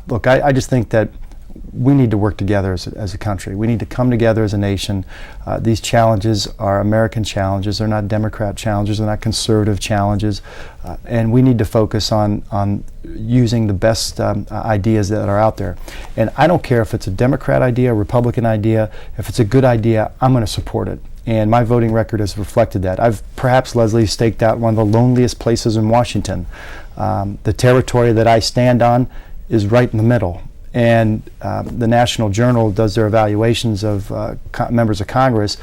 Look, I just think that we need to work together as a country. We need to come together as a nation. These challenges are American challenges. They're not Democrat challenges. They're not conservative challenges. And we need to focus on using the best ideas that are out there. And I don't care if it's a Democrat idea, a Republican idea. If it's a good idea, I'm going to support it. And my voting record has reflected that. I've perhaps, Leslie, staked out one of the loneliest places in Washington. The territory that I stand on is right in the middle. And the National Journal does their evaluations of members of Congress,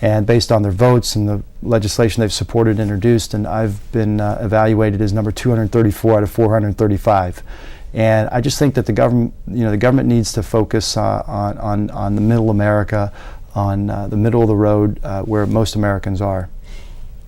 and based on their votes and the legislation they've supported and introduced, and I've been evaluated as number 234 out of 435. And I just think that the government needs to focus on the middle America, on the middle of the road where most Americans are.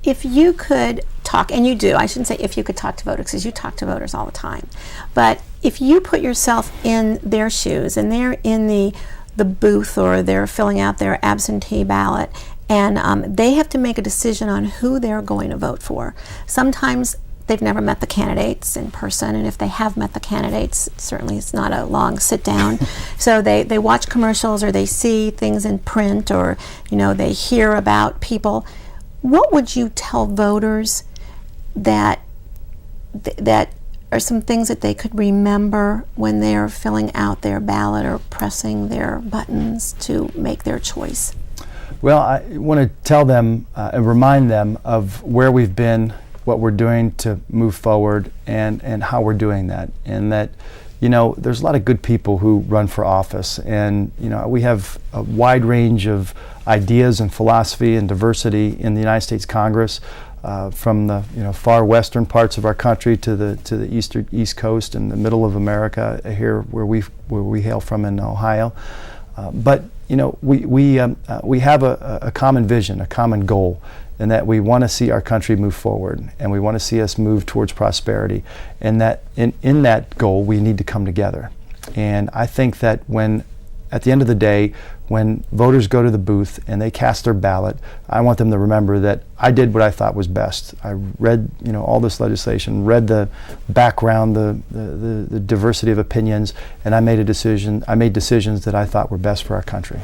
If you could talk, and you do, I shouldn't say if you could talk to voters, because you talk to voters all the time, but if you put yourself in their shoes and they're in the booth or they're filling out their absentee ballot and they have to make a decision on who they're going to vote for. Sometimes they've never met the candidates in person, and if they have met the candidates, certainly it's not a long sit down. So they watch commercials or they see things in print, or they hear about people. What would you tell voters that are some things that they could remember when they're filling out their ballot or pressing their buttons to make their choice? Well, I want to tell them and remind them of where we've been, what we're doing to move forward, and how we're doing that. And that, there's a lot of good people who run for office, and we have a wide range of ideas and philosophy and diversity in the United States Congress, from the far western parts of our country to the east coast and the middle of America here where we hail from in Ohio. But we have a common vision, a common goal, and that we want to see our country move forward, and we want to see us move towards prosperity, and that in that goal we need to come together. And I think that at the end of the day, when voters go to the booth and they cast their ballot, I want them to remember that I did what I thought was best. I read all this legislation, read the background, the diversity of opinions, and I made decisions that I thought were best for our country.